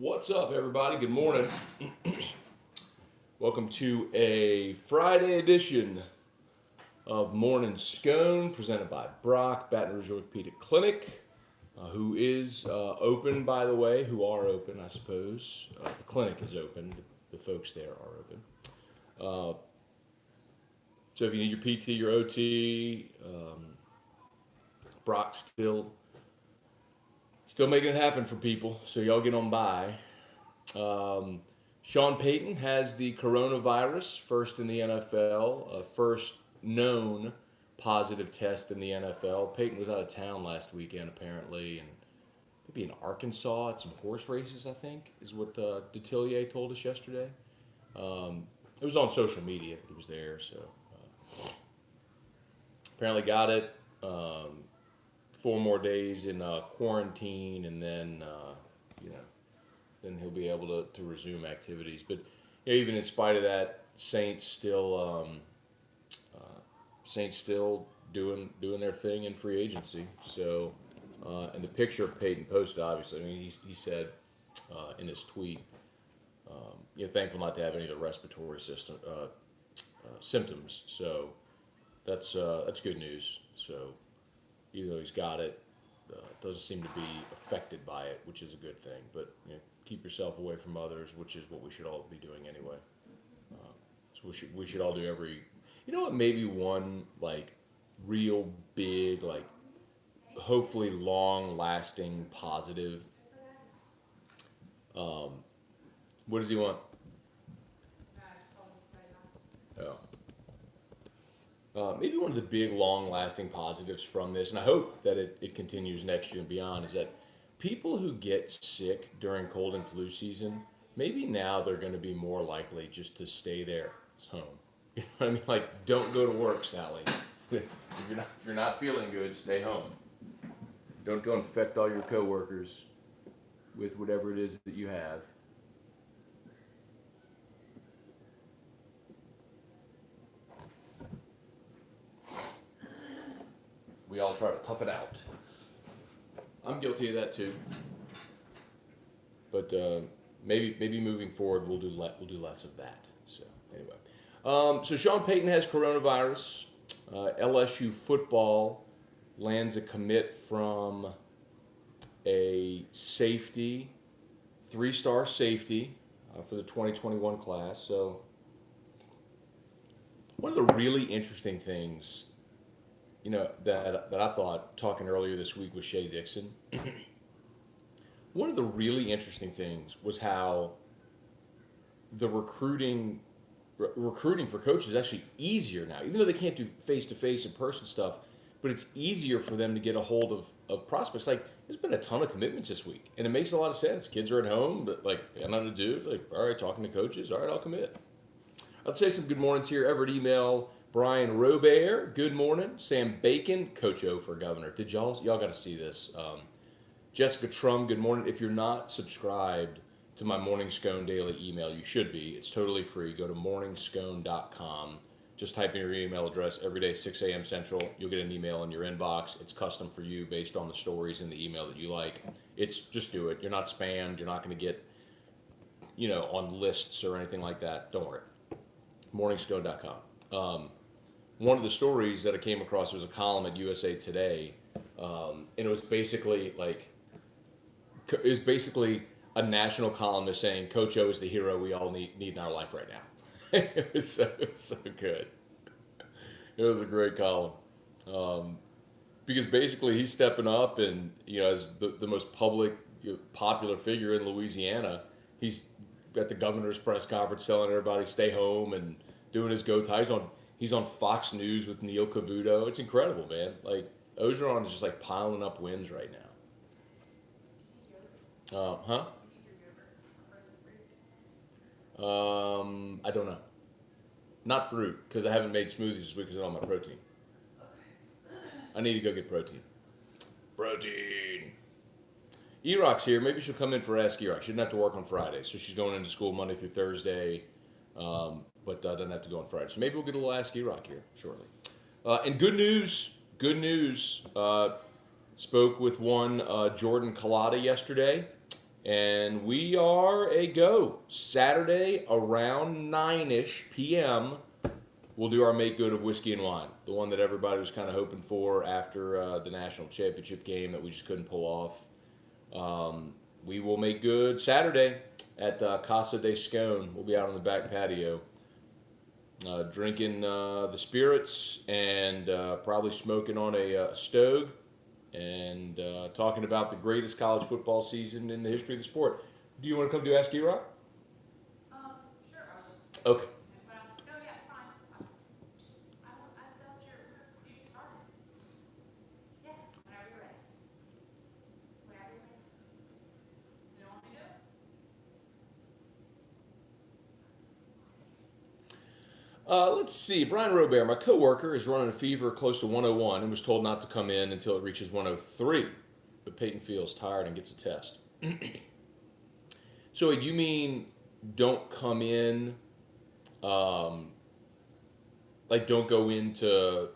What's up, everybody? Good morning. Welcome to a Friday edition of Morning Scone, presented by Brock, Baton Rouge Orthopedic Clinic, who is open, by the way, who are open, I suppose. The clinic is open. The folks there are open. So if you need your PT, your OT, Brock's still making it happen for people. So y'all get on by. Sean Payton has the coronavirus, first in the NFL, first known positive test in the NFL. Payton was out of town last weekend, apparently, and maybe in Arkansas at some horse races, I think, is what Detillier told us yesterday. It was on social media. He was there, so apparently got it. 4 more days in quarantine, and then then he'll be able to resume activities. But even in spite of that, Saints still doing their thing in free agency. So, and the picture Payton posted, obviously, I mean, he said in his tweet, thankful not to have any of the respiratory symptoms. So that's good news. So even though he's got it, doesn't seem to be affected by it, which is a good thing. But keep yourself away from others, which is what we should all be doing anyway. So we should all do every. You know what? Maybe one like real big, like hopefully long-lasting positive. What does he want? Maybe one of the big, long-lasting positives from this, and I hope that it continues next year and beyond, is that people who get sick during cold and flu season, maybe now they're going to be more likely just to stay there at home. You know what I mean? Like, don't go to work, Sally. If you're not feeling good, stay home. Don't go infect all your coworkers with whatever it is that you have. We all try to tough it out. I'm guilty of that too. But maybe moving forward we'll do less of that. So anyway, so Sean Payton has coronavirus. LSU football lands a commit from a safety, 3-star safety for the 2021 class. So one of the really interesting things, that I thought, talking earlier this week with Shay Dixon, one of the really interesting things was how the recruiting for coaches is actually easier now, even though they can't do face-to-face in-person stuff, but it's easier for them to get a hold of prospects. Like, there's been a ton of commitments this week, and it makes a lot of sense. Kids are at home, but like, they got nothing to do. Like, all right, talking to coaches, all right, I'll commit. I'll say some good mornings here. Everett email, Brian Robert, good morning. Sam Bacon, Coach O for Governor. Did y'all got to see this? Jessica Trum, good morning. If you're not subscribed to my Morning Scone daily email, you should be. It's totally free. Go to morningscone.com. Just type in your email address every day, 6 a.m. Central. You'll get an email in your inbox. It's custom for you based on the stories in the email that you like. Just do it. You're not spammed. You're not going to get, on lists or anything like that. Don't worry. morningscone.com. One of the stories that I came across was a column at USA Today, and it was basically a national columnist saying Coach O is the hero we all need in our life right now. It was so good. It was a great column, because basically he's stepping up, and as the most popular figure in Louisiana, he's at the governor's press conference telling everybody stay home and doing his go tie. He's on Fox News with Neil Cavuto. It's incredible, man. Like, Ogeron is just like piling up wins right now. I don't know. Not fruit, because I haven't made smoothies this week because I don't have my protein. I need to go get protein. Protein. E-Rock's here. Maybe she'll come in for Ask E-Rock. She didn't have to work on Friday, so she's going into school Monday through Thursday. But doesn't have to go on Friday. So maybe we'll get a little Ask E-Rock here shortly. And good news. Spoke with one Jordan Collada yesterday. And we are a go. Saturday around 9-ish p.m. We'll do our make good of whiskey and wine. The one that everybody was kind of hoping for after the national championship game that we just couldn't pull off. We will make good Saturday at Casa de Scone. We'll be out on the back patio drinking the spirits and probably smoking on a stove and talking about the greatest college football season in the history of the sport. Do you want to come do Ask E-Rock? Sure. I was just Okay. when I was like, oh yeah, it's fine. I felt you just started. Yes, whenever you're ready. Whenever you're ready. You don't want me to do it? Let's see. Brian Robert, my coworker, is running a fever close to 101 and was told not to come in until it reaches 103. But Payton feels tired and gets a test. So you mean don't come in, um, like don't go into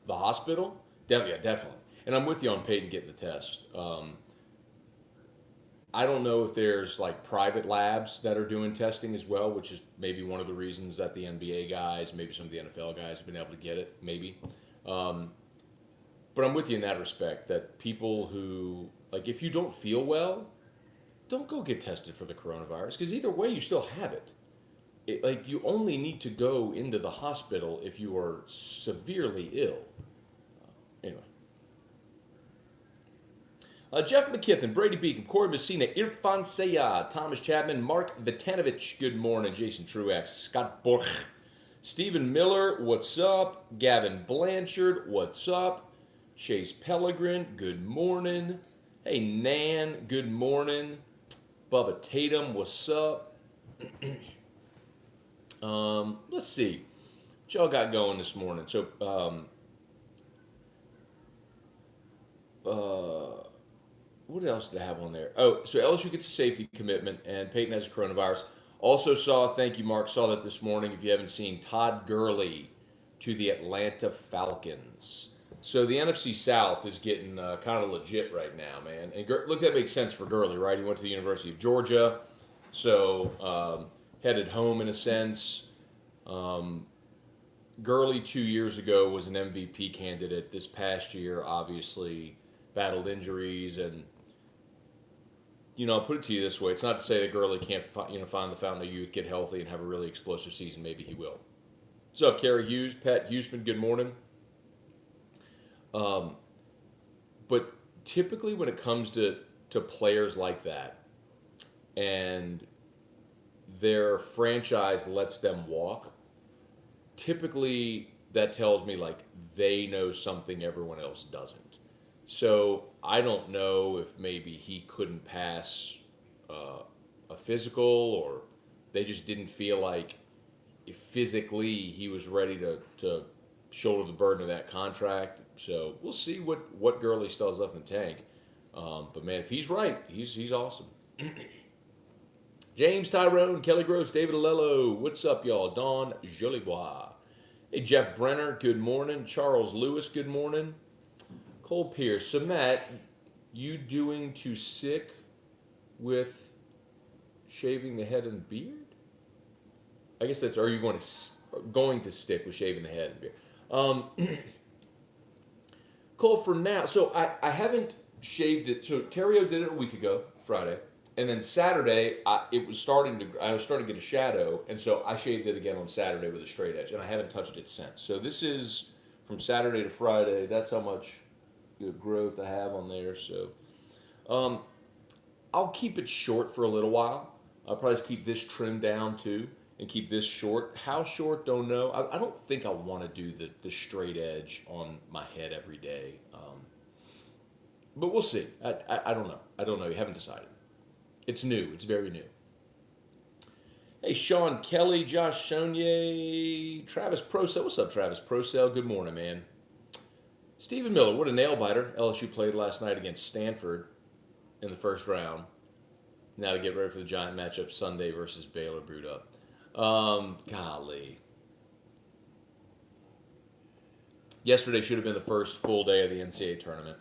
the hospital? Yeah, definitely. And I'm with you on Payton getting the test. I don't know if there's like private labs that are doing testing as well, which is maybe one of the reasons that the NBA guys, maybe some of the NFL guys have been able to get it, maybe. Um, but I'm with you in that respect that people who, like, if you don't feel well, don't go get tested for the coronavirus because either way, you still have it. Like, you only need to go into the hospital if you are severely ill. Anyway. Jeff McKithen, Brady Beacom, Corey Messina, Irfan Sayad, Thomas Chapman, Mark Vitanovich, good morning. Jason Truax, Scott Borch, Stephen Miller, what's up? Gavin Blanchard, what's up? Chase Pellegrin, good morning. Hey, Nan, good morning. Bubba Tatum, what's up? Let's see. What y'all got going this morning? So, what else did I have on there? Oh, so LSU gets a safety commitment, and Payton has a coronavirus. Also saw, thank you, Mark, saw that this morning. If you haven't seen, Todd Gurley to the Atlanta Falcons. So the NFC South is getting kind of legit right now, man. And look, that makes sense for Gurley, right? He went to the University of Georgia, so headed home in a sense. Gurley 2 years ago was an MVP candidate. This past year, obviously, battled injuries and I'll put it to you this way: it's not to say that Gurley can't, find the fountain of youth, get healthy, and have a really explosive season. Maybe he will. What's up, Kerry Hughes, Pat Huseman? Good morning. But typically, when it comes to players like that, and their franchise lets them walk, typically that tells me like they know something everyone else doesn't. So I don't know if maybe he couldn't pass a physical, or they just didn't feel like if physically he was ready to shoulder the burden of that contract. So we'll see what Gurley still has left in the tank. But man, if he's right, he's awesome. James Tyrone, Kelly Gross, David Alello, what's up, y'all? Don Jolibois. Hey, Jeff Brenner, good morning. Charles Lewis, good morning. Cole Pierce. So, Matt, you doing too sick with shaving the head and beard? I guess are you going to stick with shaving the head and beard? Cole, for now, so I haven't shaved it. So Terrio did it a week ago, Friday. And then Saturday, I was starting to get a shadow, and so I shaved it again on Saturday with a straight edge, and I haven't touched it since. So this is from Saturday to Friday. That's how much growth I have on there. So I'll keep it short for a little while. I'll probably just keep this trimmed down too, and keep this short. How short, don't know. I don't think I want to do the straight edge on my head every day. But we'll see. I don't know. I don't know. You haven't decided. It's new. It's very new. Hey, Sean Kelly, Josh Saunier, Travis Procell. What's up, Travis Procell? Good morning, man. Stephen Miller, what a nail biter. LSU played last night against Stanford in the first round. Now to get ready for the giant matchup Sunday versus Baylor. Brewed up. Golly. Yesterday should have been the first full day of the NCAA tournament.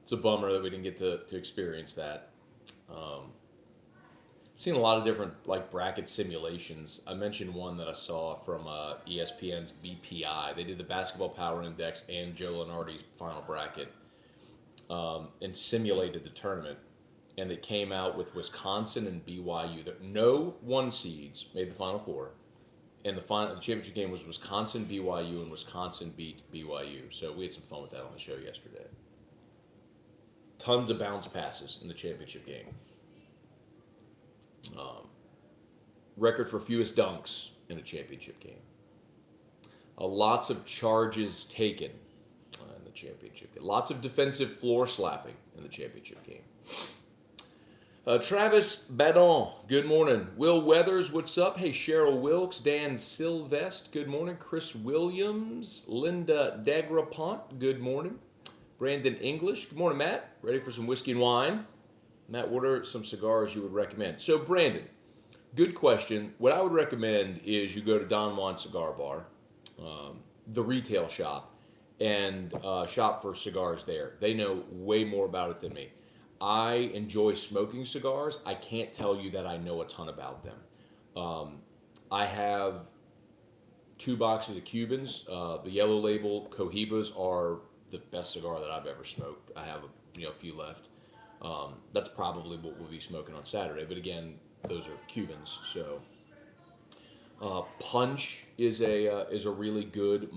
it's a bummer that we didn't get to experience that. Um, Seen a lot of different like bracket simulations. I mentioned one that I saw from ESPN's BPI. They did the Basketball Power Index and Joe Lunardi's final bracket, and simulated the tournament. And it came out with Wisconsin and BYU. No one seeds made the Final Four, and the championship game was Wisconsin BYU, and Wisconsin beat BYU. So we had some fun with that on the show yesterday. Tons of bounce passes in the championship game. Record for fewest dunks in a championship game. Lots of charges taken in the championship game. Lots of defensive floor slapping in the championship game. Travis Badon, good morning. Will Weathers, what's up? Hey, Cheryl Wilkes, Dan Sylvest, good morning. Chris Williams, Linda Dagrapont, good morning. Brandon English, good morning, Matt. Ready for some whiskey and wine? Matt, what are some cigars you would recommend? So, Brandon, good question. What I would recommend is you go to Don Juan Cigar Bar, the retail shop, and shop for cigars there. They know way more about it than me. I enjoy smoking cigars. I can't tell you that I know a ton about them. I have 2 boxes of Cubans. The Yellow Label Cohibas are the best cigar that I've ever smoked. I have a few left. That's probably what we'll be smoking on Saturday. But again, those are Cubans. So Punch is a really good,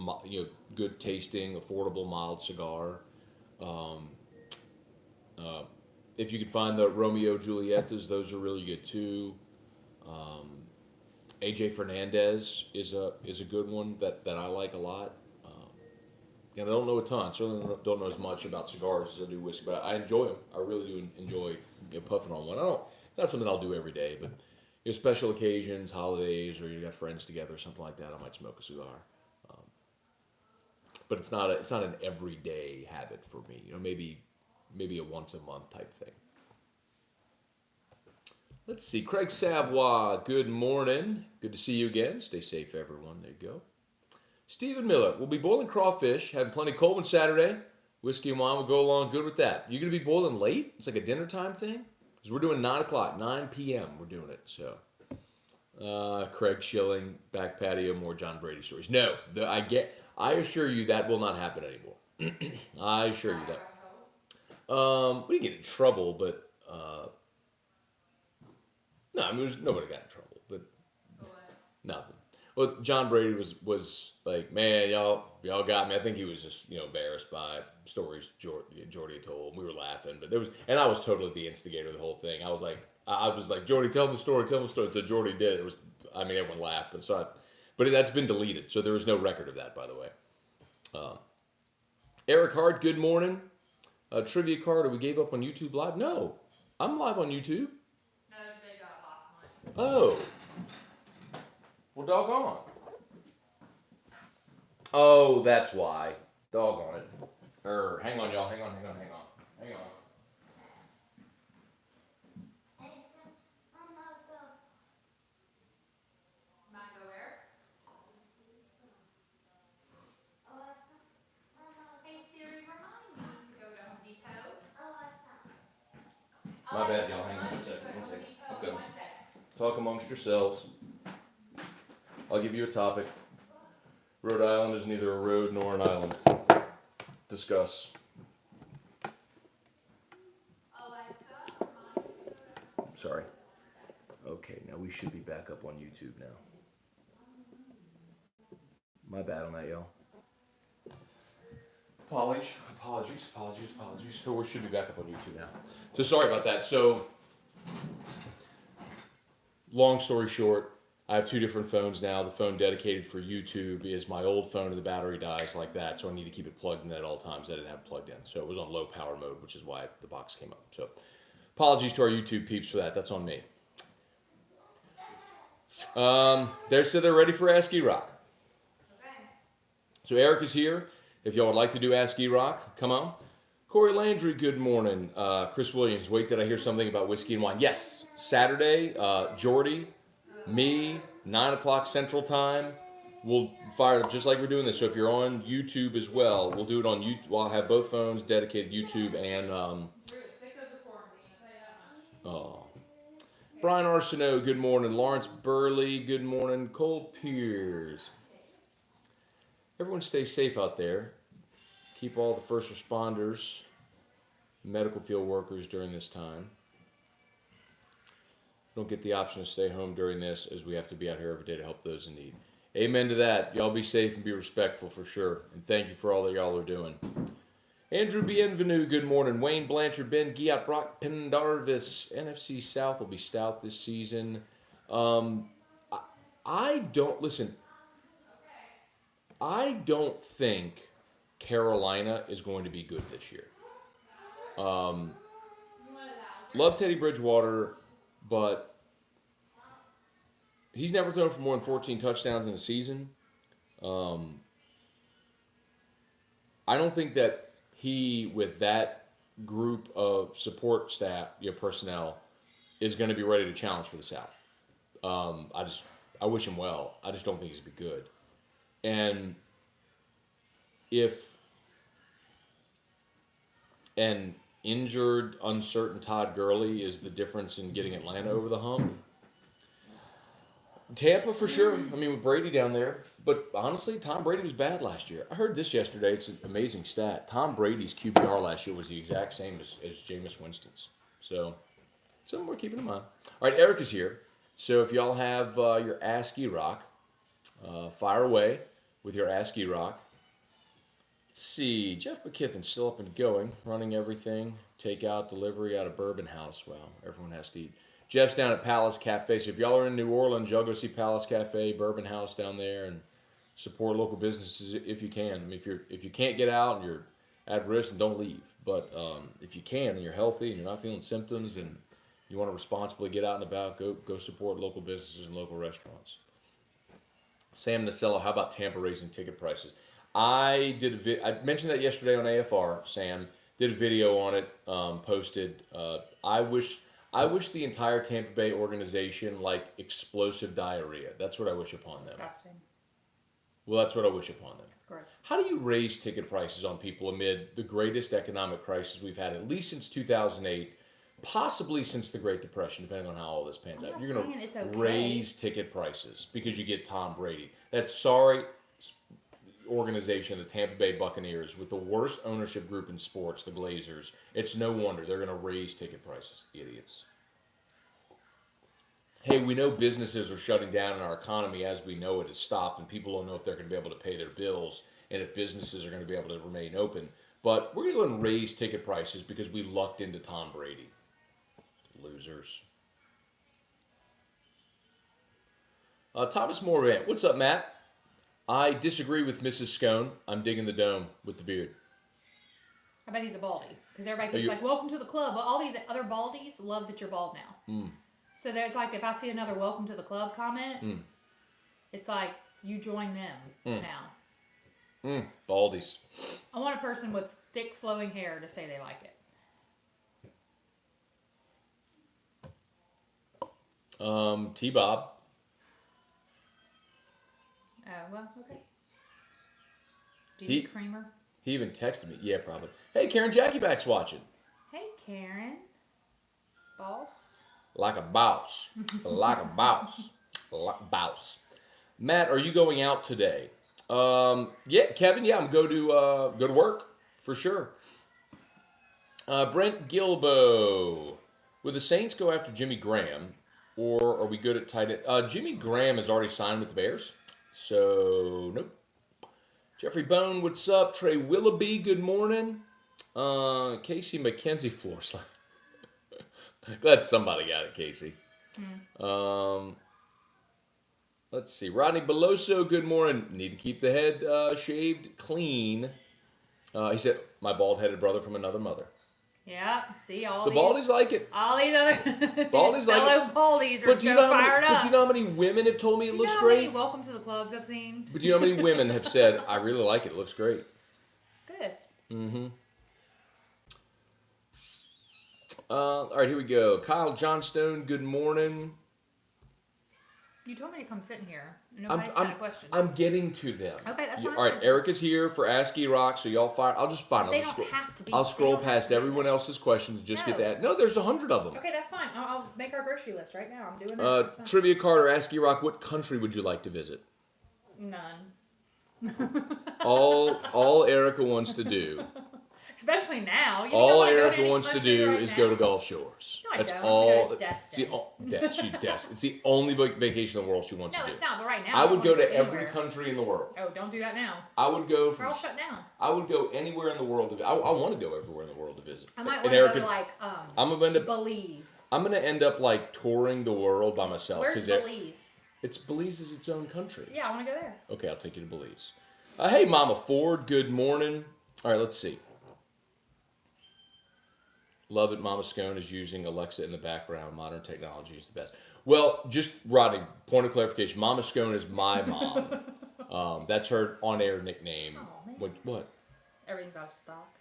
good tasting, affordable, mild cigar. If you could find the Romeo Julietas, those are really good too. AJ Fernandez is a good one that I like a lot. I don't know a ton. Certainly don't know as much about cigars as I do whiskey, but I enjoy them. I really do enjoy puffing on one. Not something I'll do every day, but special occasions, holidays, or you got friends together, or something like that, I might smoke a cigar. But it's not an everyday habit for me. Maybe a once a month type thing. Let's see. Craig Savoy, good morning. Good to see you again. Stay safe, everyone. There you go. Stephen Miller, we'll be boiling crawfish, having plenty of cold one Saturday. Whiskey and wine will go along good with that. You're going to be boiling late? It's like a dinner time thing? Because we're doing 9 o'clock, 9 p.m. We're doing it. So, Craig Schilling, back patio, more John Brady stories. No, I assure you that will not happen anymore. I assure you that. We didn't get in trouble, but no, I mean, nobody got in trouble, but nothing. Well, John Brady was like, man, y'all got me. I think he was just embarrassed by stories Jordy told. We were laughing, but and I was totally the instigator of the whole thing. I was like, Jordy, tell him the story. So Jordy did. Everyone laughed, but that's been deleted, so there is no record of that, by the way. Eric Hart, good morning. Trivia card, we gave up on YouTube Live? No, I'm live on YouTube. No, there's a big box on it. Oh. Well, doggone. Oh, that's why. Doggone it. Hang on, y'all. Hang on. Might go where? Hey Siri, remind me to go to Home Depot. My bad, y'all. Hang on one second. Okay. Talk amongst yourselves. I'll give you a topic. Rhode Island is neither a road nor an island. Discuss. Alexa, Sorry. Okay, now we should be back up on YouTube now. My bad on that, y'all. Apologies. So we should be back up on YouTube now. So sorry about that. So, long story short, I have 2 different phones now. The phone dedicated for YouTube is my old phone, and the battery dies like that, so I need to keep it plugged in at all times. I didn't have it plugged in, so it was on low power mode, which is why the box came up. So, apologies to our YouTube peeps for that. That's on me. They're ready for Ask E-Rock. okay. So Eric is here. If y'all would like to do Ask E-Rock, come on. Corey Landry, good morning. Chris Williams, wait, did I hear something about whiskey and wine? Yes, Saturday, Jordy, me, 9 o'clock Central Time, we'll fire it up just like we're doing this. So if you're on YouTube as well, we'll do it on YouTube. Well, I'll have both phones dedicated YouTube and oh, Brian Arsenault, good morning. Lawrence Burley, good morning. Cole Pierce. Everyone stay safe out there. Keep all the first responders, medical field workers during this time. Don't get the option to stay home during this, as we have to be out here every day to help those in need. Amen to that. Y'all be safe and be respectful for sure. And thank you for all that y'all are doing. Andrew Bienvenu, good morning. Wayne Blanchard, Ben Giat, Brock Pendarvis. NFC South will be stout this season. I don't think Carolina is going to be good this year. Love Teddy Bridgewater, but he's never thrown for more than 14 touchdowns in a season. I don't think that he, with that group of support staff, personnel, is going to be ready to challenge for the South. I wish him well. I just don't think he's going to be good. And if an injured, uncertain Todd Gurley is the difference in getting Atlanta over the hump, Tampa for sure. I mean, with Brady down there. But honestly, Tom Brady was bad last year. I heard this yesterday. It's an amazing stat. Tom Brady's QBR last year was the exact same as Jameis Winston's. So, something we're keeping in mind. All right, Eric is here. So, if y'all have your Ask E-Rock, fire away with your Ask E-Rock. Let's see. Jeff McKithen's still up and going, running everything. Takeout, delivery out of Bourbon House. Well, everyone has to eat. Jeff's down at Palace Cafe. So if y'all are in New Orleans, y'all go see Palace Cafe, Bourbon House down there, and support local businesses if you can. I mean, if you can't get out and you're at risk, then don't leave. But if you can and you're healthy and you're not feeling symptoms and you want to responsibly get out and about, go support local businesses and local restaurants. Sam Nacello, how about Tampa raising ticket prices? I mentioned that yesterday on AFR. Sam did a video on it, posted. I wish the entire Tampa Bay organization like explosive diarrhea. That's what I wish upon them. Disgusting. Well, that's what I wish upon them. That's gross. How do you raise ticket prices on people amid the greatest economic crisis we've had, at least since 2008, possibly since the Great Depression, depending on how all this pans out? You're going to raise ticket prices because you get Tom Brady. That sorry organization, the Tampa Bay Buccaneers, with the worst ownership group in sports, the Glazers. It's no wonder they're going to raise ticket prices. Idiots. Hey, we know businesses are shutting down and our economy as we know it has stopped, and people don't know if they're going to be able to pay their bills and if businesses are going to be able to remain open. But we're going to go and raise ticket prices because we lucked into Tom Brady. Losers. Thomas Morvan. What's up, Matt? I disagree with Mrs. Scone. I'm digging the dome with the beard. I bet he's a baldy. Because everybody keeps like, welcome to the club. Well, all these other baldies love that you're bald now. Mm. So there's like, if I see another welcome to the club comment, it's like, you join them now. Baldies. I want a person with thick flowing hair to say they like it. T-Bob. Well, okay. Do you need creamer? He even texted me. Yeah, probably. Hey, Karen Jackieback's watching. Hey, Karen. Boss. Like a boss. Like a boss. Like a boss. Matt, are you going out today? Yeah, Kevin, yeah, I'm going to go to work for sure. Brent Gilbo. Would the Saints go after Jimmy Graham, or are we good at tight end? Jimmy Graham has already signed with the Bears. So, nope. Jeffrey Bone, what's up? Trey Willoughby, good morning. Casey McKenzie, floor slide. Glad somebody got it, Casey. Let's see. Rodney Beloso, good morning. Need to keep the head shaved clean. He said, my bald-headed brother from another mother. Yeah, see, all the these... baldies like it. All these other baldies fellow baldies are so fired up. But do you know how many women have told me it looks great? Do you know how many welcome to the clubs I've seen? But do you know how many women have said, I really like it, it looks great? Good. Mm-hmm. All right, here we go. Kyle Johnstone, good morning. You told me to come sit in here. I'm, Nobody's I'm, had a question. I'm getting to them. Okay, that's fine. All right, Erica's here for Ask E-Rock, so y'all fire. I'll just find. They don't have to be. I'll scroll they don't have past to be everyone this. else's questions and just get No. that. No, there's 100 of them. Okay, that's fine. I'll make our grocery list right now. I'm doing that. That's fine. Trivia card or Ask E-Rock, what country would you like to visit? None. All Erica wants to do. Especially now. You All think I wanna go to Erica any wants to country do right is now? go to Gulf Shores. No, I That's don't. all. I'm gonna go to Destin. It's the only vacation in the world she wants No, to do. it's not. But right now, I would go wanna to every anywhere. country in the world. Oh, don't do that now. I would go Or from. I'll shut down. I would go anywhere in the world. I want to go everywhere in the world to visit. I might And want to go Erica, to like I'm gonna end up. Belize. I'm gonna end up like touring the world by myself. Where's 'cause Belize? Belize is its own country. Yeah, I want to go there. Okay, I'll take you to Belize. Hey, Mama Ford. Good morning. All right, let's see. Love it. Mama Scone is using Alexa in the background. Modern technology is the best. Well, just Rodney. Point of clarification. Mama Scone is my mom. That's her on-air nickname. Oh, man. What? Everything's out of stock.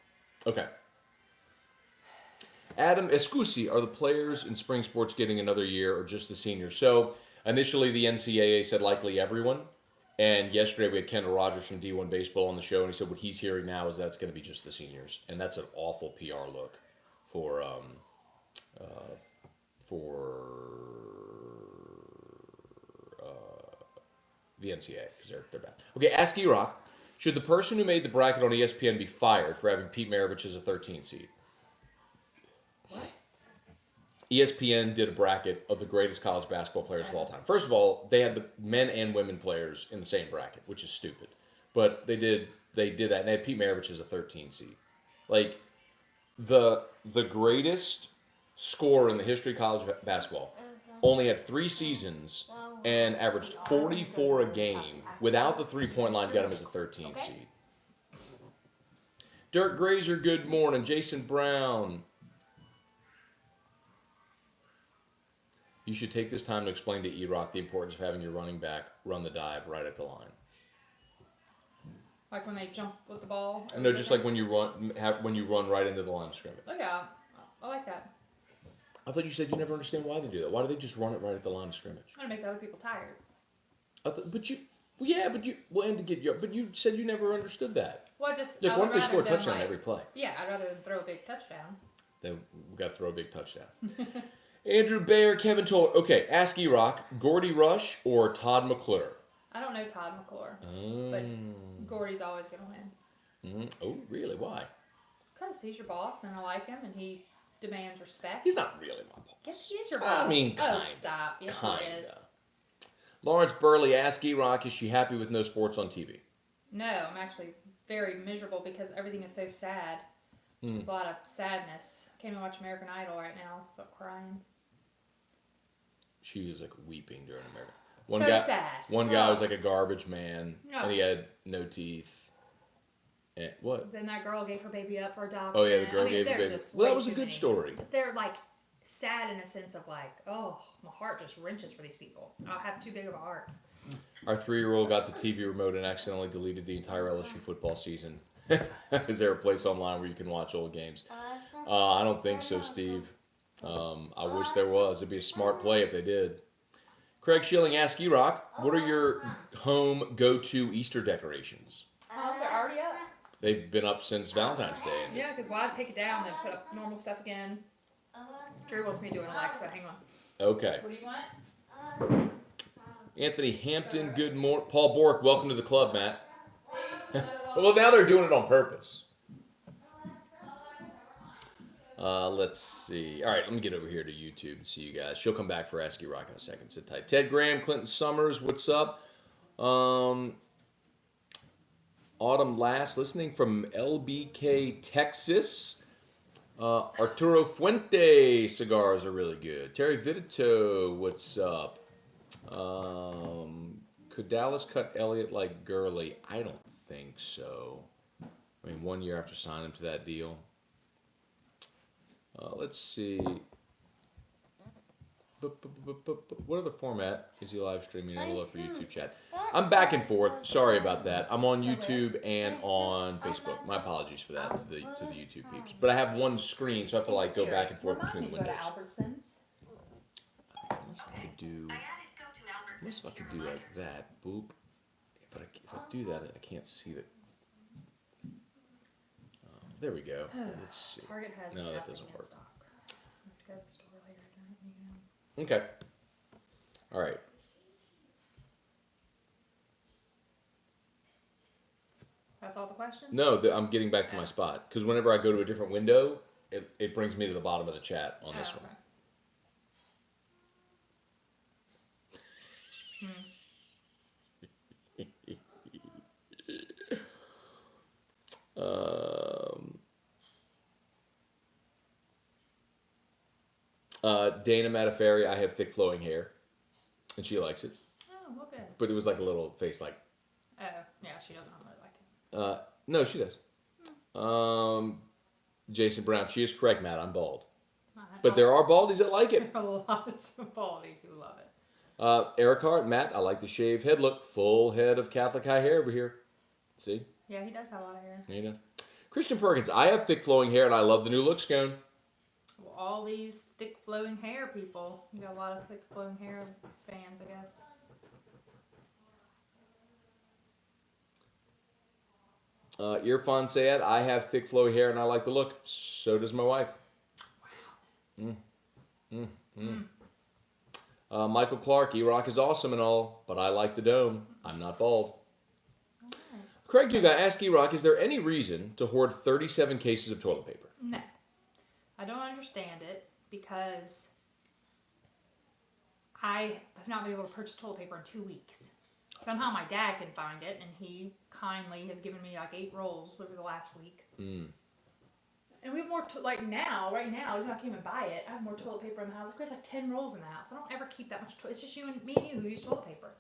Okay. Adam Escusi, are the players in spring sports getting another year or just the seniors? So initially the NCAA said likely everyone. And yesterday we had Kendall Rogers from D1 Baseball on the show, and he said what he's hearing now is that's going to be just the seniors. And that's an awful PR look for the NCAA because they're bad. Okay, ask E-Rock. Should the person who made the bracket on ESPN be fired for having Pete Maravich as a 13 seed? What? ESPN did a bracket of the greatest college basketball players of all time. First of all, they had the men and women players in the same bracket, which is stupid. But they did that, and they had Pete Maravich as a 13 seed. Like, the greatest scorer in the history of college basketball only had 3 seasons and averaged 44 a game. Without the three-point line, got him as a 13 seed. Dirk Grazer, good morning. Jason Brown. You should take this time to explain to E-Rock the importance of having your running back run the dive right at the line. Like when they jump with the ball? No, just like when you run right into the line of scrimmage. Oh, yeah. I like that. I thought you said you never understand why they do that. Why do they just run it right at the line of scrimmage? I'm going to make other people tired. But you said you never understood that. Well, just... Like, I what would if they score a rather them, touchdown like- every play? Yeah, I'd rather than throw a big touchdown. Then we got to throw a big touchdown. Andrew Bayer, Kevin Toller. Okay, ask E-Rock, Gordy Rush or Todd McClure? I don't know Todd McClure, but Gordy's always going to win. Oh, really? Why? Because he's your boss, and I like him, and he demands respect. He's not really my boss. Yes, he is your boss. I mean, Oh, stop. Yes, he is. Lawrence Burley, ask E-Rock, is she happy with no sports on TV? No, I'm actually very miserable because everything is so sad. Just a lot of sadness. I can't even watch American Idol right now without crying. She was like weeping during America. Sad. One guy was like a garbage man, No. and he had no teeth. And what? Then that girl gave her baby up for adoption. Oh yeah, the girl gave her there's baby. just Well, that way was a too good many. story. But they're like sad in a sense of like, oh, my heart just wrenches for these people. I have too big of a heart. Our 3-year-old got the TV remote and accidentally deleted the entire LSU football season. Is there a place online where you can watch old games? I don't think so, Steve. I wish there was. It'd be a smart play if they did. Craig Schilling, ask E-Rock, what are your home go-to Easter decorations? They're already up. They've been up since Valentine's Day. Yeah, because why take it down and put up normal stuff again? Drew wants me doing Alexa. Hang on. Okay. What do you want? Anthony Hampton, good morning. Paul Bork, welcome to the club, Matt. Well, now they're doing it on purpose. Let's see. All right, let me get over here to YouTube and see you guys. She'll come back for Ask You Rock in a second. Sit tight. Ted Graham, Clinton Summers, what's up? Autumn Last, listening from LBK, Texas. Arturo Fuente cigars are really good. Terry Vidito, what's up? Could Dallas cut Elliott like Gurley? I don't think so. I mean, 1 year after signing him to that deal. Let's see. What other format is he live streaming? I love for YouTube chat. I'm back and forth. Sorry about that. I'm on YouTube and on Facebook. My apologies for that to the YouTube peeps. But I have one screen, so I have to like go back and forth between the windows. Albertsons. Let's have to do. I added go to Albertsons. Unless I could do like that. Boop. But if I do that, I can't see the. There we go. Let's see. Target has No, that nothing doesn't in work. stock. I have to go to the store later. Okay. All right. That's all the questions? No, I'm getting back to my spot because whenever I go to a different window, it brings me to the bottom of the chat on this one. Dana Mataferi, I have thick flowing hair, and she likes it. Oh, well, good. But it was like a little face like. Oh, yeah, she doesn't really like it. No, she does. Jason Brown, she is correct, Matt. I'm bald, but there are baldies that like it. There are lots of baldies who love it. Eric Hart, Matt, I like the shaved head look. Full head of Catholic high hair over here. See? Yeah, he does have a lot of hair. You know. Christian Perkins, I have thick flowing hair and I love the new look, Scone. Well, all these thick flowing hair people. You got a lot of thick flowing hair fans, I guess. Irfan Sayed, I have thick flowy hair and I like the look. So does my wife. Michael Clark, E-Rock is awesome and all, but I like the dome. I'm not bald. Okay. Craig Duga, ask E-Rock, is there any reason to hoard 37 cases of toilet paper? No. I don't understand it because I have not been able to purchase toilet paper in 2 weeks. Somehow my dad can find it, and he kindly has given me like 8 rolls over the last week. And we have more, right now, even though I came and buy it, I have more toilet paper in the house. There's like 10 rolls in the house. I don't ever keep that much It's just me and you who use toilet paper.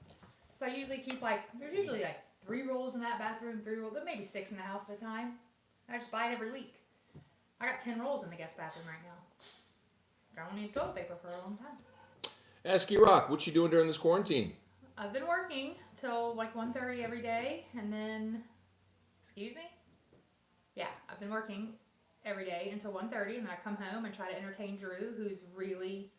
So I usually keep there's usually 3 rolls in that bathroom, 3 rolls, but maybe 6 in the house at a time. I just buy it every week. I got 10 rolls in the guest bathroom right now. I don't need toilet paper for a long time. Ask E-Rock, what you doing during this quarantine? I've been working till 1:30 every day, and then, excuse me? Yeah, I've been working every day until 1:30, and then I come home and try to entertain Drew, who's really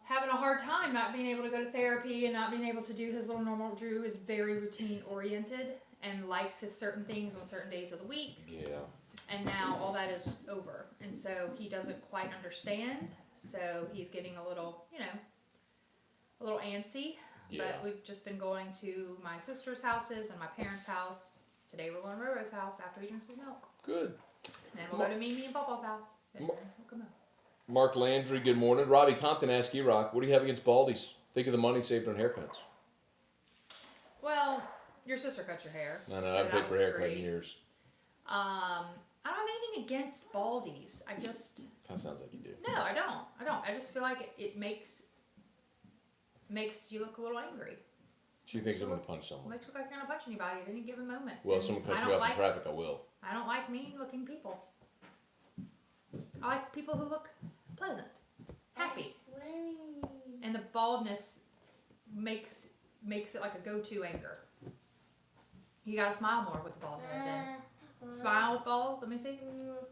having a hard time not being able to go to therapy and not being able to do his little normal. Drew is very routine oriented and likes his certain things on certain days of the week. Yeah. And now all that is over, and so he doesn't quite understand, so he's getting a little, a little antsy. Yeah. But we've just been going to my sister's houses and my parents' house. Today we're going to Roro's house after he drinks his milk. Good. And then we'll go to Mimi and Papa's house. And then we'll come home. Mark Landry, good morning. Robbie Compton, ask E-Rock, what do you have against baldies? Think of the money saved on haircuts. Well, your sister cut your hair. No, I haven't paid for a haircut in years. I don't have anything against baldies. I just... Kind of sounds like you do. No, I don't. I just feel like it makes you look a little angry. She thinks I'm going to punch someone. Makes you look like you're going to punch anybody at any given moment. Well, if someone cuts me off in traffic, I will. I don't like mean-looking people. I like people who look pleasant, happy. And the baldness makes it like a go-to anger. You gotta smile more with the bald head then. Smile with bald, let me see.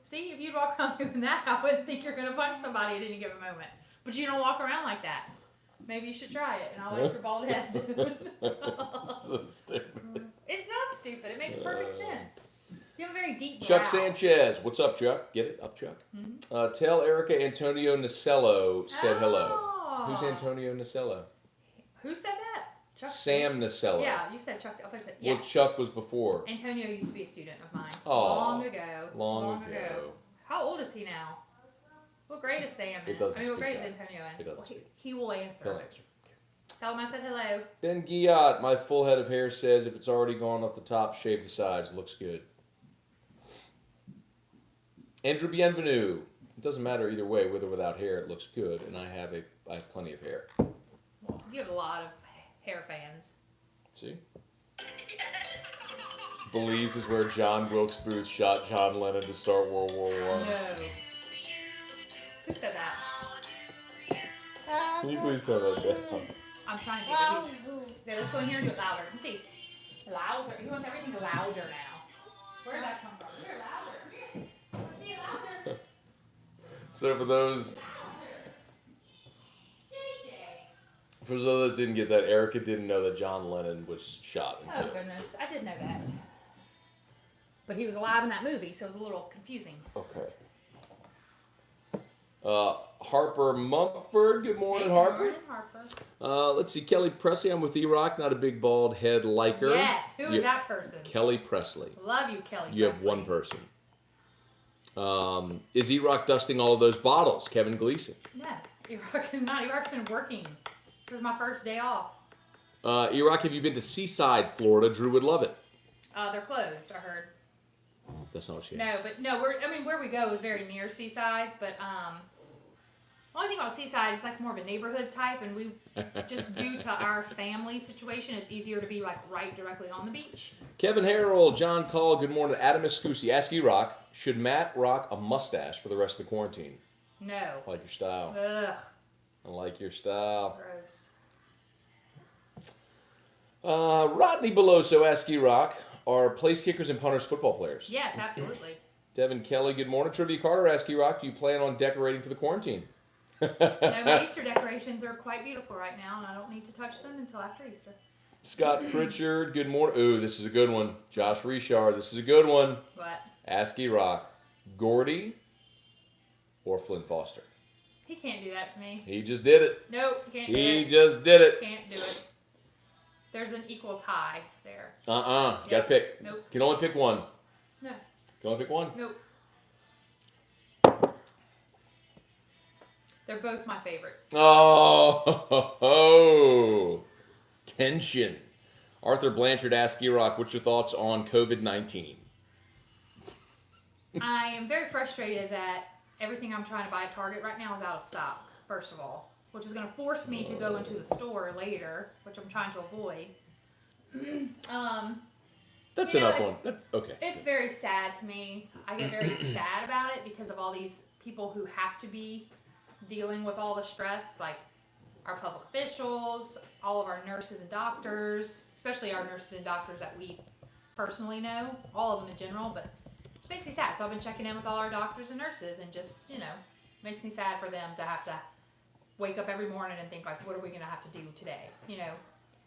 See, if you'd walk around doing that, I wouldn't think you're gonna punch somebody at any given moment. But you don't walk around like that. Maybe you should try it, and I'll like your bald head. So stupid. It's not stupid. It makes perfect sense. You have a very deep brow. Chuck Sanchez. What's up, Chuck? Get it? Up, Chuck? Mm-hmm. Tell Erica Antonio Nacello said hello. Who's Antonio Nacello? Who said that? Chuck Sam Nacello. Yeah, you said Chuck. I thought you said, yes. Well, Chuck was before. Antonio used to be a student of mine. Long ago. How old is he now? What grade is Sam in? What grade is Antonio in? It doesn't speak. He will answer. He'll answer. Tell him I said hello. Ben Guillot, my full head of hair says if it's already gone off the top, shave the sides. Looks good. Andrew Bienvenu. It doesn't matter either way, with or without hair, it looks good, and I have plenty of hair. Well, you have a lot of hair fans. See? Belize is where John Wilkes Booth shot John Lennon to start World War I. No. Who said that? Can you please turn that down? I'm trying to. Yeah, let's go in here and do it louder. Let's see. Louder. He wants everything louder now. Where did that come from? Here, louder. Let's see it louder. So for those For those that didn't get that, Erica didn't know that John Lennon was shot and Oh, killed. goodness. I did know that. But he was alive in that movie, so it was a little confusing. Okay. Harper Mumford. Good morning, Hey, Harper. Good morning, Harper. Let's see. Kelly Presley. I'm with E-Rock. Not a big bald head liker. Yes. Who is that person? Kelly Presley. Love you, Kelly You Presley. have one person. Is E-Rock dusting all of those bottles? Kevin Gleason. No. E-Rock is not. E-Rock's been working. This is my first day off. E-Rock, have you been to Seaside, Florida? Drew would love it. They're closed, I heard. That's not what she No, where we go is very near Seaside, but the only thing about Seaside, it's like more of a neighborhood type, and we just due to our family situation, it's easier to be like right directly on the beach. Kevin Harrell, John Call, good morning. Adam Escusi, ask E-Rock, should Matt rock a mustache for the rest of the quarantine? No. I like your style. Ugh. I like your style. Gross. Rodney Beloso, ask E-Rock, are place kickers and punters football players? Yes, absolutely. Devin Kelly, good morning. Trivia Carter, ask E-Rock, do you plan on decorating for the quarantine? No, my Easter decorations are quite beautiful right now, and I don't need to touch them until after Easter. Scott Pritchard, good morning. Ooh, this is a good one. Josh Richard, this is a good one. What? Ask E-Rock, Gordy or Flynn Foster? He can't do that to me. He just did it. Nope, can't do He it. just did it. Can't do it. There's an equal tie there. You gotta pick. Nope. Can only pick one. No. Can only pick one. Nope. They're both my favorites. Oh, tension. Arthur Blanchard asked E-Rock, what's your thoughts on COVID-19? I am very frustrated that everything I'm trying to buy at Target right now is out of stock, first of all, which is going to force me to go into the store later, which I'm trying to avoid. That's You know, enough it's- one. That's, okay. It's very sad to me. I get very sad about it because of all these people who have to be dealing with all the stress, like our public officials, all of our nurses and doctors, especially our nurses and doctors that we personally know, all of them in general, but it just makes me sad. So I've been checking in with all our doctors and nurses, and just, makes me sad for them to have to wake up every morning and think, like, what are we going to have to do today,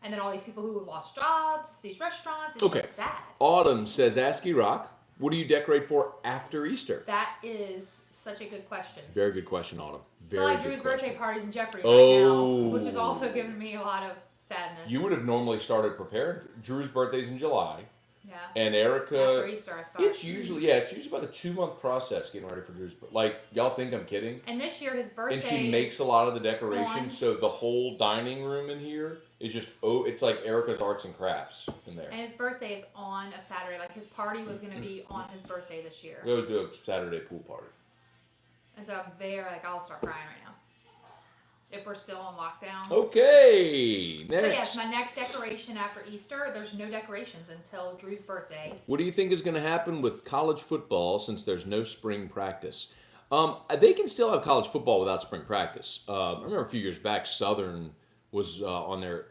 And then all these people who have lost jobs, these restaurants, it's just sad. Autumn says, ask E-Rock, what do you decorate for after Easter? That is such a good question. Very good question, Autumn. Very Like good Drew's question. birthday party's in jeopardy Oh. right now, which is also giving me a lot of sadness. You would have normally started preparing. Drew's birthday's in July, Yeah. and Erica. After Easter, I start. It's usually about a 2-month process getting ready for Drew's. Like, y'all think I'm kidding? And this year, his birthday. And she makes a lot of the decorations, on. so the whole dining room in here is just it's like Erica's arts and crafts in there. And his birthday is on a Saturday. Like, his party was going to be on his birthday this year. We always do a Saturday pool party. And so I'm there, like, I'll start crying right now. If we're still on lockdown. Okay, next. So, yes, my next decoration after Easter, there's no decorations until Drew's birthday. What do you think is going to happen with college football since there's no spring practice? They can still have college football without spring practice. I remember a few years back, Southern was on their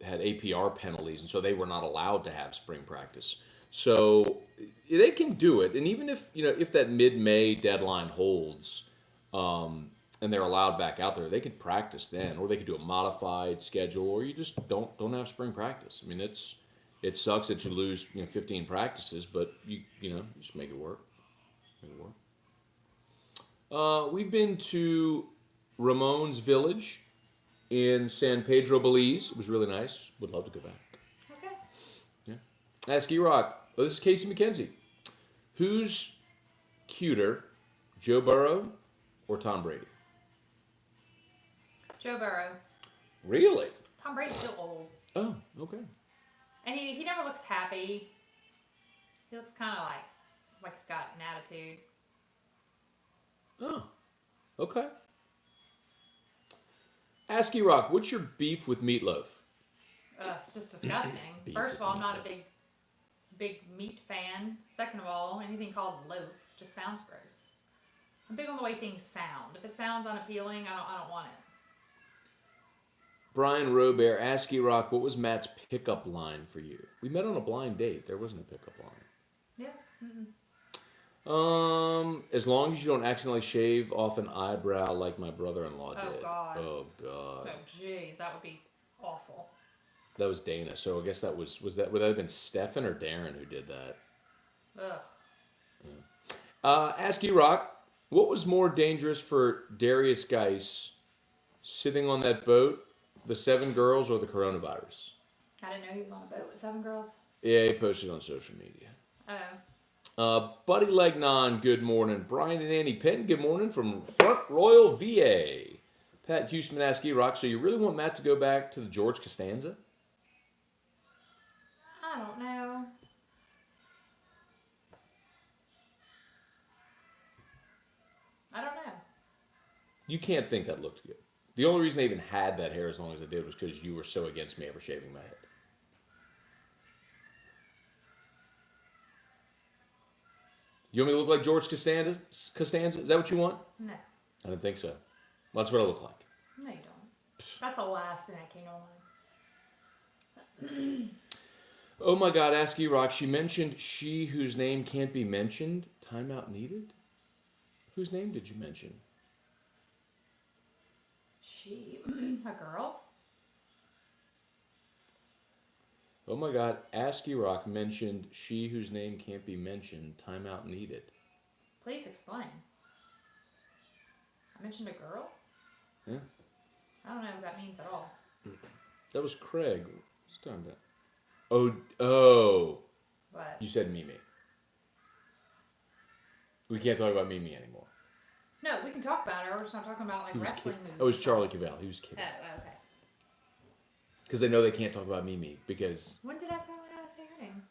had APR penalties, and so they were not allowed to have spring practice. So they can do it, and even if that mid-May deadline holds, and they're allowed back out there, they could practice then, or they could do a modified schedule, or you just don't have spring practice. I mean, it sucks that you lose 15 practices, but you just make it work. We've been to Ramon's Village in San Pedro, Belize. It was really nice. Would love to go back. Okay. Yeah. Ask E-Rock. Oh, this is Casey McKenzie. Who's cuter, Joe Burrow or Tom Brady? Joe Burrow. Really? Tom Brady's still old. Oh, okay. And he never looks happy. He looks kind of like he's got an attitude. Oh, okay. Ask E-Rock, what's your beef with Meatloaf? It's just disgusting. Beef First of all, I'm with not a big meat fan. Second of all, anything called loaf just sounds gross. I'm big on the way things sound. If it sounds unappealing, I don't want it. Brian Robert, ask E-Rock, what was Matt's pickup line for you? We met on a blind date. There wasn't a pickup line. Yeah. As long as you don't accidentally shave off an eyebrow like my brother-in-law Oh, did. God. Oh God. Oh, jeez, that would be awful. That was Dana. So I guess would that have been Stefan or Darren who did that? Ugh. Ask E-Rock, what was more dangerous for Darius Geis, sitting on that boat, the 7 girls, or the coronavirus? I didn't know he was on a boat with 7 girls. Yeah, he posted on social media. Oh. Buddy Legnon, good morning. Brian and Annie Penn, good morning from Front Royal, VA. Pat Huseman asked E-Rock, so you really want Matt to go back to the George Costanza? I don't know. I don't know. You can't think that looked good. The only reason I even had that hair as long as I did was because you were so against me ever shaving my head. You want me to look like George Costanza? Costanza? Is that what you want? No. I didn't think so. Well, that's what I look like. No, you don't. That's the last thing that came to mind. Oh my God, ask E-Rock. She mentioned she whose name can't be mentioned. Timeout needed? Whose name did you mention? She, a girl? Oh my God, ask E-Rock mentioned she whose name can't be mentioned. Timeout needed. Please explain. I mentioned a girl? Yeah. I don't know what that means at all. That was Craig. What's talking about? Oh. But You said Mimi. We can't talk about Mimi anymore. no, we can talk about her. We're just not talking about like He was wrestling kidding. movies. Oh, it was Charlie Cavell. He was kidding. Oh, okay. Because they know they can't talk about Mimi. Because When did I tell her how to say her name?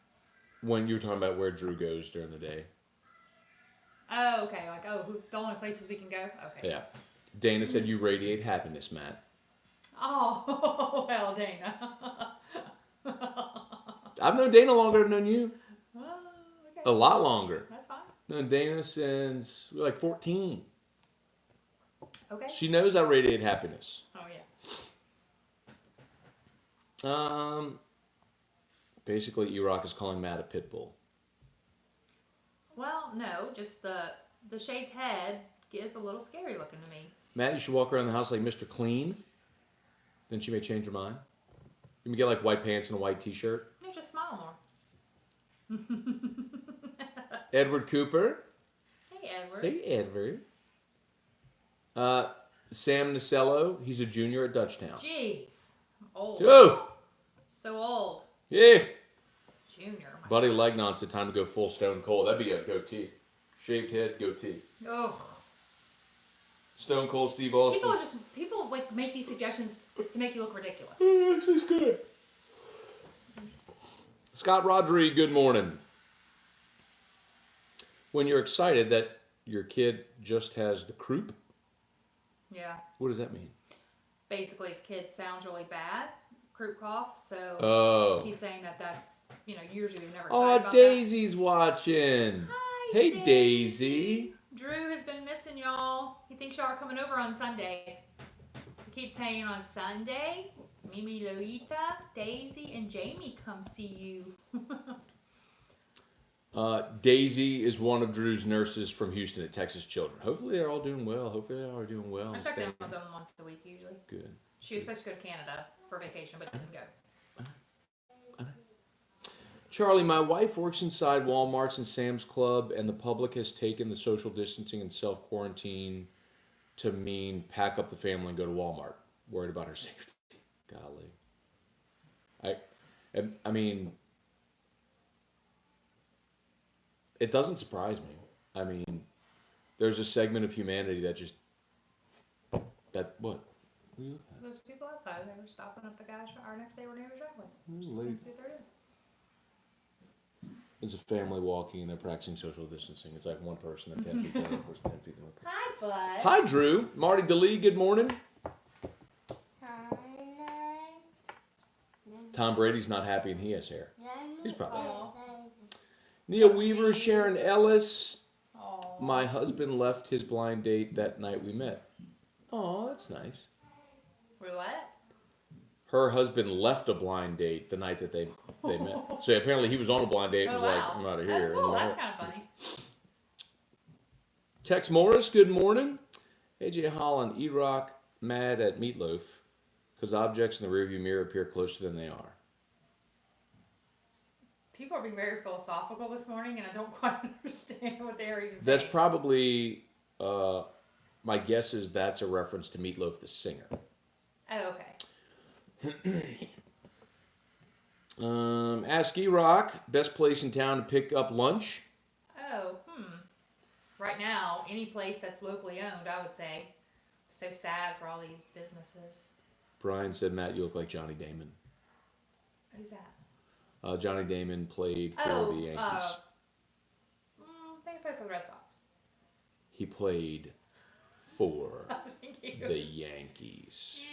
when you were talking about where Drew goes during the day. Oh, okay. Like, the only places we can go? Okay. Yeah. Dana said you radiate happiness, Matt. Oh, well, Dana. I've known Dana longer than I've known you. Oh, okay. A lot longer. That's fine. Known Dana since we were like 14. Okay. She knows I radiate happiness. Oh, yeah. Basically, E-Rock is calling Matt a pit bull. Well, no, just the shaved head is a little scary looking to me. Matt, you should walk around the house like Mr. Clean. Then she may change her mind. You can get like white pants and a white t-shirt. No, just smile more. Edward Cooper. Hey, Edward. Hey, Edward. Sam Nacello. He's a junior at Dutchtown. Jeez. Old. Oh! So old. Yeah. Junior. Buddy Legnon said time to go full Stone Cold. That'd be a goatee. Shaved head, goatee. Ugh. Stone Cold Steve Austin. People like make these suggestions to make you look ridiculous. This is good. Scott Rodriguez, good morning. When you're excited that your kid just has the croup, Yeah. what does that mean? Basically, his kid sounds really bad, croup cough. So Oh. he's saying that's usually we've never. Oh, About Daisy's watching. That. Hi, Hey, Daisy. Drew has been missing y'all. He thinks y'all are coming over on Sunday. He keeps saying on Sunday, Mimi, Lolita, Daisy, and Jamie come see you. Daisy is one of Drew's nurses from Houston at Texas Children. Hopefully they're all doing well. I check in with them once a week usually. Good. She was supposed to go to Canada for vacation, but didn't go. Charlie, my wife works inside Walmart's and Sam's Club, and the public has taken the social distancing and self-quarantine to mean pack up the family and go to Walmart. Worried about her safety. Golly. I mean, it doesn't surprise me. I mean, there's a segment of humanity that just, what? What are you looking at? Those people outside, they were stopping up the guy our next door neighbor's driveway. There's a lady. See what they're doing. There's a family walking and they're practicing social distancing. It's like one person at 10 feet, the other person 10 feet. Hi, bud. Hi, Drew. Marty DeLee, good morning. Tom Brady's not happy and he has hair. He's probably happy. Nia Weaver, Sharon Ellis. Aww. My husband left his blind date that night we met. Oh, that's nice. What? Her husband left a blind date the night that they met. So apparently he was on a blind date and was like, I'm out of here. Oh, cool. And That's kind of funny. Tex Morris, good morning. AJ Holland, E-Rock, mad at Meatloaf because objects in the rearview mirror appear closer than they are. People are being very philosophical this morning, and I don't quite understand what they're even saying. That's probably, my guess is that's a reference to Meatloaf the singer. Oh, okay. Ask E-Rock, best place in town to pick up lunch? Oh, Right now, any place that's locally owned, I would say. So sad for all these businesses. Brian said, Matt, you look like Johnny Damon. Who's that? Johnny Damon played for the Yankees. I think he played for the Red Sox. He played for the the Yankees.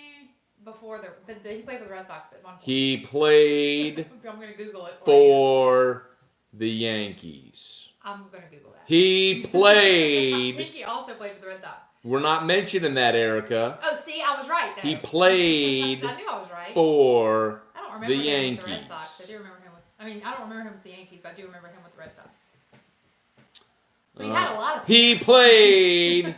Before he played for the Red Sox at one point. He played I'm going to Google it for the Yankees. I'm going to Google that. He I played. think he also played for the Red Sox. We're not mentioning that, Erica. Oh, see, I was right, though. He played I knew I was right. for I don't remember the him Yankees. with the Red Sox. I do remember him with... I mean, I don't remember him with the Yankees, but I do remember him with the Red Sox. But he had a lot of hair. He played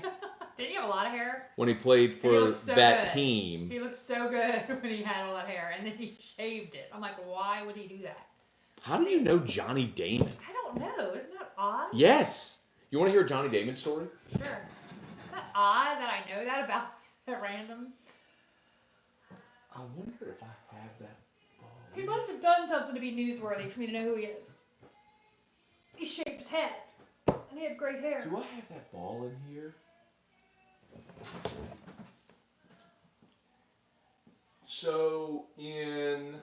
Did he have a lot of hair? when he played for so that good. team. He looked so good when he had all that hair, and then he shaved it. I'm like, why would he do that? How do you know Johnny Damon? I don't know. Isn't that odd? Yes. You want to hear a Johnny Damon story? Sure. Isn't that odd that I know that about at random? I wonder if I have that ball. He must have done something to be newsworthy for me to know who he is. He shaved his head, and he had great hair. Do I have that ball in here? So in...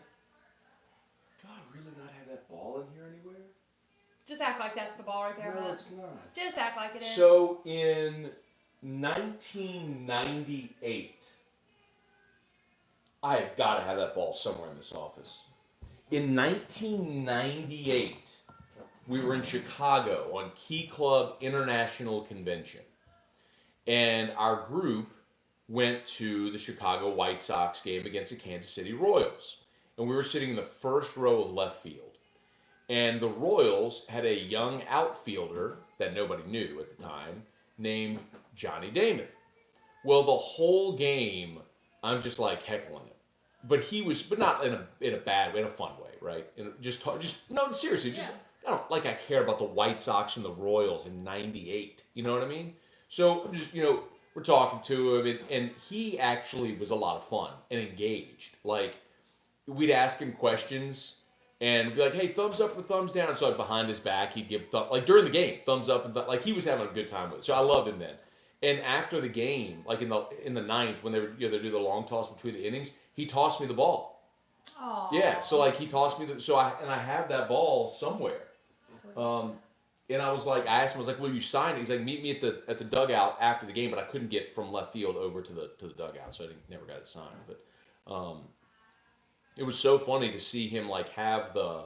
Do I really not have that ball in here anywhere? Just act like that's the ball right there, No, Matt. it's not. Just act like it is. So in 1998, I have got to have that ball somewhere in this office. In 1998, we were in Chicago on Key Club International Convention. And our group went to the Chicago White Sox game against the Kansas City Royals. And we were sitting in the first row of left field. And the Royals had a young outfielder that nobody knew at the time named Johnny Damon. Well, the whole game, I'm just like heckling him. But not in a bad way, in a fun way, right? No, seriously, I don't like I care about the White Sox and the Royals in '98. You know what I mean? So I'm just, we're talking to him, and he actually was a lot of fun and engaged. Like, we'd ask him questions. And be like, hey, thumbs up or thumbs down. And so behind his back, he'd give like during the game, thumbs up and like he was having a good time with it. So I loved him then. And after the game, like in the ninth, when they would they do the long toss between the innings, he tossed me the ball. Aww. Yeah, so like he tossed me I have that ball somewhere. Sweet. And I was like, I asked him, I was like, will you sign it? He's like, meet me at the dugout after the game, but I couldn't get from left field over to the dugout, so I never got it signed. But it was so funny to see him like have the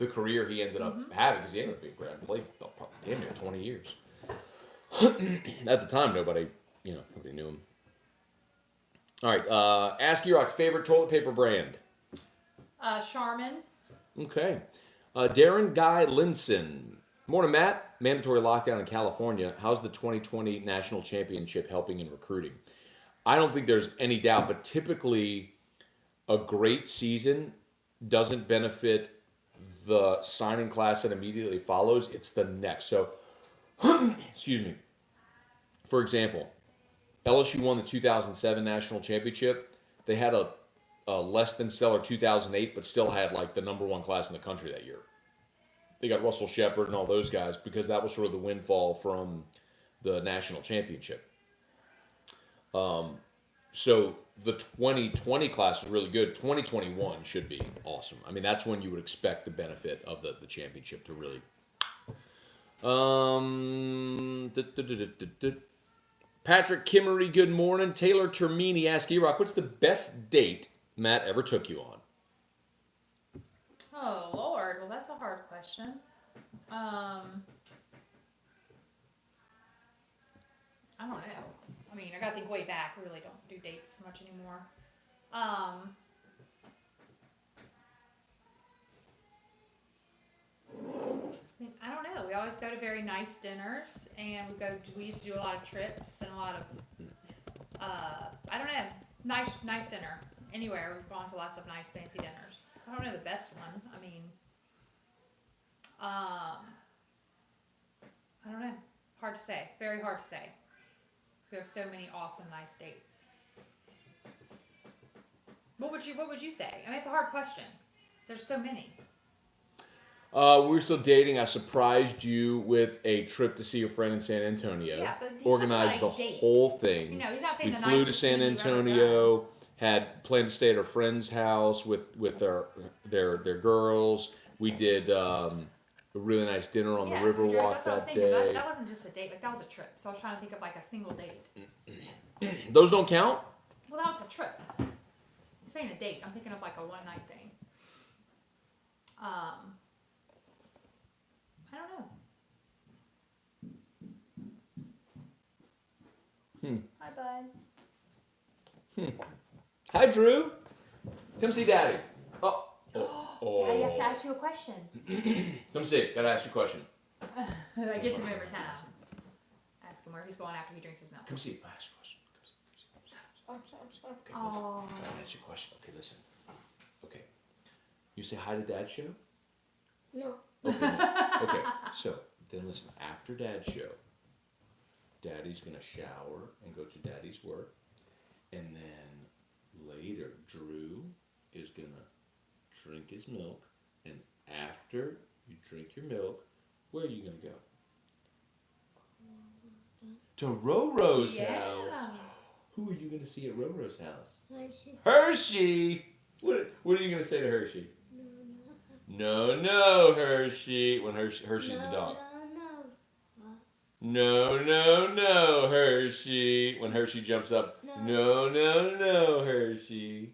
career he ended up having, because he ended up being great. He played probably damn near 20 years. At the time, nobody knew him. All right, ask E-Rock's favorite toilet paper brand. Charmin. Okay. Darren Guy Linson. Morning, Matt. Mandatory lockdown in California. How's the 2020 national championship helping in recruiting? I don't think there's any doubt, but typically a great season doesn't benefit the signing class that immediately follows. It's the next. So, excuse me. For example, LSU won the 2007 national championship. They had a less than stellar 2008, but still had like the number one class in the country that year. They got Russell Shepard and all those guys because that was sort of the windfall from the national championship. So the 2020 class was really good. 2021 should be awesome. I mean, that's when you would expect the benefit of the championship to really. Patrick Kimmery, good morning. Taylor Termini, ask E-Rock, what's the best date Matt ever took you on? Oh, Lord. Well, that's a hard question. I don't know. I mean, I gotta think way back. We really don't do dates much anymore. I don't know. We always go go to very nice dinners, and we used to do a lot of trips and a lot of, I don't know, nice dinner. Anywhere, we've gone to lots of nice fancy dinners. So I don't know the best one. I mean, I don't know. Hard to say. Very hard to say. Because we have so many awesome, nice dates. What would you say? I mean, it's a hard question. There's so many. We were still dating. I surprised you with a trip to see a friend in San Antonio. Yeah, but he's Organized the talking about a date. whole thing. You know, he's not saying We the flew to nicest San thing you've ever Antonio. Had planned to stay at a friend's house with their girls. We did a really nice dinner on the Riverwalk that's what I was that thinking. day. That wasn't just a date. Like, that was a trip. So I was trying to think of like a single date. Those don't count? Well, that was a trip. I'm saying a date. I'm thinking of like a one night thing. I don't know. Hi, bud. Hi, Drew. Come see Daddy. Oh. Daddy has to ask you a question. Come see. Gotta ask you a question. That gets him every time. Ask him where he's going after he drinks his milk. Come see. I ask you a question. Okay, listen. Oh. I ask you a question. Okay, listen. Okay. You say hi to Dad's show? No. Okay. So then listen. After Dad's show, Daddy's gonna shower and go to Daddy's work, and then later Drew is gonna drink his milk, and after you drink your milk, where are you gonna go? To Roro's house. Who are you gonna see at Roro's house? Hershey. What are you gonna say to Hershey? No, Hershey. When Hershey's the dog. No, Hershey. When Hershey jumps up. No, Hershey.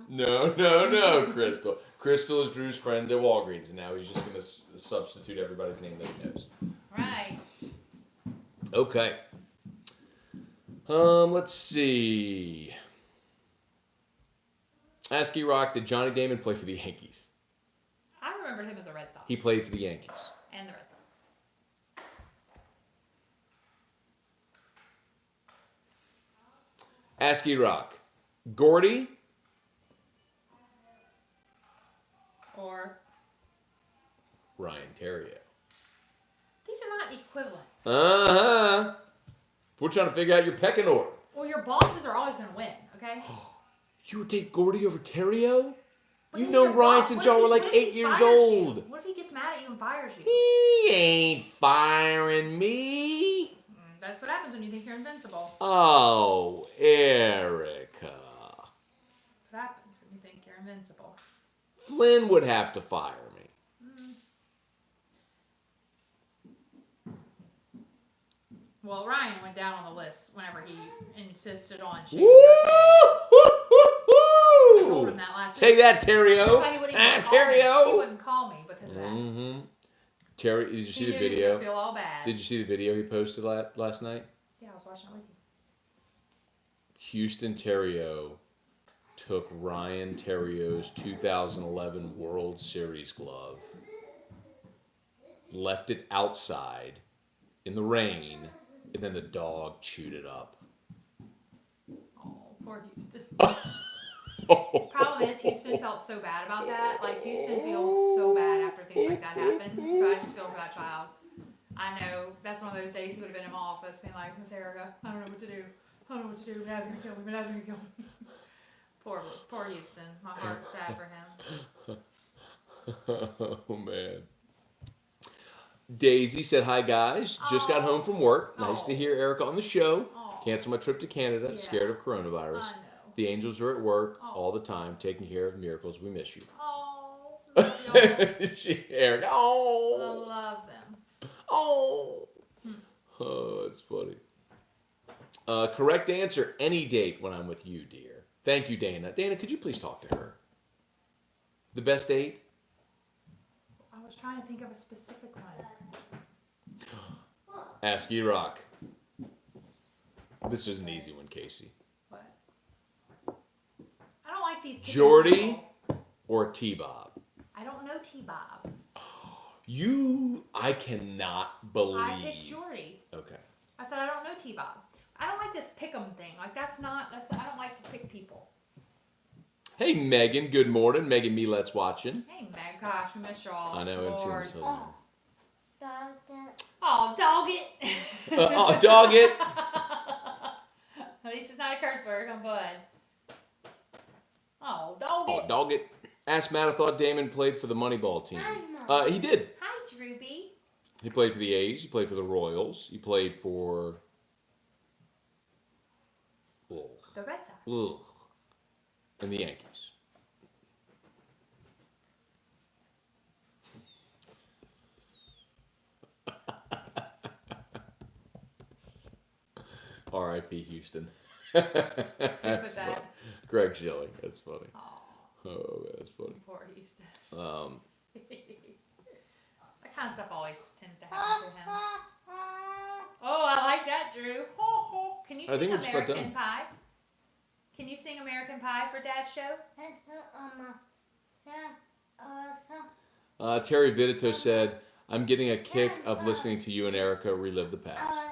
No, Crystal. Crystal is Drew's friend at Walgreens, and now he's just going to substitute everybody's name that he knows. Right. Okay. Let's see. Ask E-Rock, did Johnny Damon play for the Yankees? I remember him as a Red Sox. He played for the Yankees. And the Red Sox. Ask E-Rock, Gordy Or Ryan Terrier. these are not equivalents. Uh-huh. We're trying to figure out your pecking order. Well, your bosses are always going to win, okay? You would take Gordy over Terrio? But You he's know your Ryan boss. since What y'all if were he- like what if he 8 years fires you? old. What if he gets mad at you and fires you? He ain't firing me. That's what happens when you think you're invincible. Oh, Erica. That's what happens when you think you're invincible. Flynn would have to fire me. Well, Ryan went down on the list whenever he insisted on Woo! shaving I told him that last Take week. that, Terrio. That's why he wouldn't even call me. He Terrio. wouldn't call me because of that. Mm-hmm. Terry, did you He see the knew he was video? gonna feel all bad. Did you see the video he posted last night? Yeah, I was watching it with you. Houston Terrio took Ryan Terrio's 2011 World Series glove, left it outside in the rain, and then the dog chewed it up. Oh, poor Houston. Problem is, Houston felt so bad about that. Like, Houston feels so bad after things like that happen. So I just feel for that child. I know that's one of those days he would have been in my office being like, Miss Erica, I don't know what to do. I don't know what to do. My dad's gonna kill me. My dad's gonna kill me. Poor Houston. My heart's sad for him. Oh, man. Daisy said, hi, guys. Just got home from work. Nice to hear Erica on the show. Aw. Cancel my trip to Canada. Yeah. Scared of coronavirus. I know. The angels are at work Aw. all the time, taking care of miracles. We miss you. Oh, love y'all. Erica. I Oh. love them. Oh. Oh, that's funny. Correct answer, any date when I'm with you, dear. Thank you, Dana. Dana, could you please talk to her? The best date? I was trying to think of a specific one. Ask E-Rock. This is an easy one, Casey. What? I don't like these. Jordy people. or T-Bob? I don't know T-Bob. I cannot believe. I picked Jordy. Okay. I said I don't know T-Bob. I don't like this pick 'em thing. Like I don't like to pick people. Hey, Megan. Good morning. Megan Milet's watching. Hey, Meg. Gosh, we miss y'all. I know. Lord. It's so Oh, dog it. dog it. At least it's not a curse word. I'm bud. Oh, dog it. Oh, dog it. Ask Matt. I thought Damon played for the Moneyball team. He did. Hi, Droopy. He played for the A's. He played for the Royals. He played for. The Red Sox. And the Yankees. R.I.P. Houston. That's funny. Greg Schilling. That's funny. Oh, that's funny. Poor Houston. That kind of stuff always tends to happen to him. Oh, I like that, Drew. Can you sing American Pie? Can you sing American Pie for Dad's show? Terry Vidito said, I'm getting a kick of listening to you and Erica relive the past.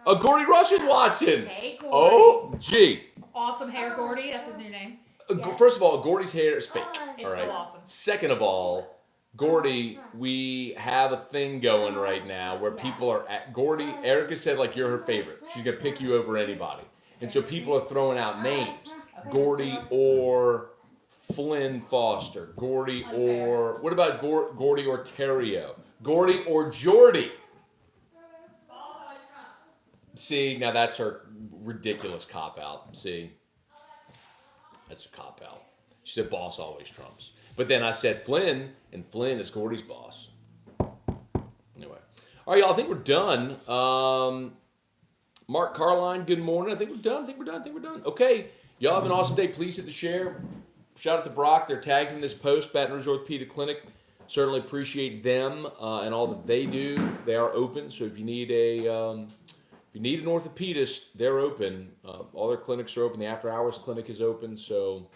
Oh, Gordy Rush is watching. Hey, Gordy. Oh, gee. Awesome hair, Gordy. That's his new name. First of all, Gordy's hair is fake. It's all right. still awesome. Second of all, Gordy, we have a thing going right now where people are at Gordy. Erica said like you're her favorite. She's gonna pick you over anybody, and so people are throwing out names: Gordy or Flynn Foster, Gordy or what about Gordy or Terrio, Gordy or Jordy. See, now that's her ridiculous cop out. See, that's a cop out. She said boss always trumps. But then I said Flynn, and Flynn is Gordy's boss. Anyway. All right, y'all, I think we're done. Mark Carline, good morning. I think we're done. Okay, y'all have an awesome day. Please hit the share. Shout out to Brock. They're tagged in this post, Baton Rouge Orthopedic Clinic. Certainly appreciate them and all that they do. They are open, so if you need an orthopedist, they're open. All their clinics are open. The after hours clinic is open, so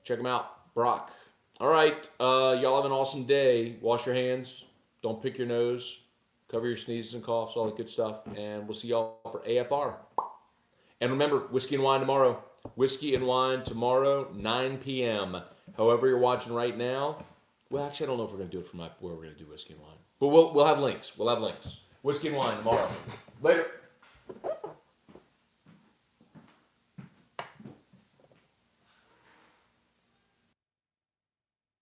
check them out. Brock. All right, y'all have an awesome day. Wash your hands. Don't pick your nose. Cover your sneezes and coughs, all that good stuff. And we'll see y'all for AFR. And remember, whiskey and wine tomorrow. Whiskey and wine tomorrow, 9 p.m. However you're watching right now. Well, actually, I don't know if we're going to do it from where we're going to do whiskey and wine. But we'll have links. Whiskey and wine tomorrow. Later.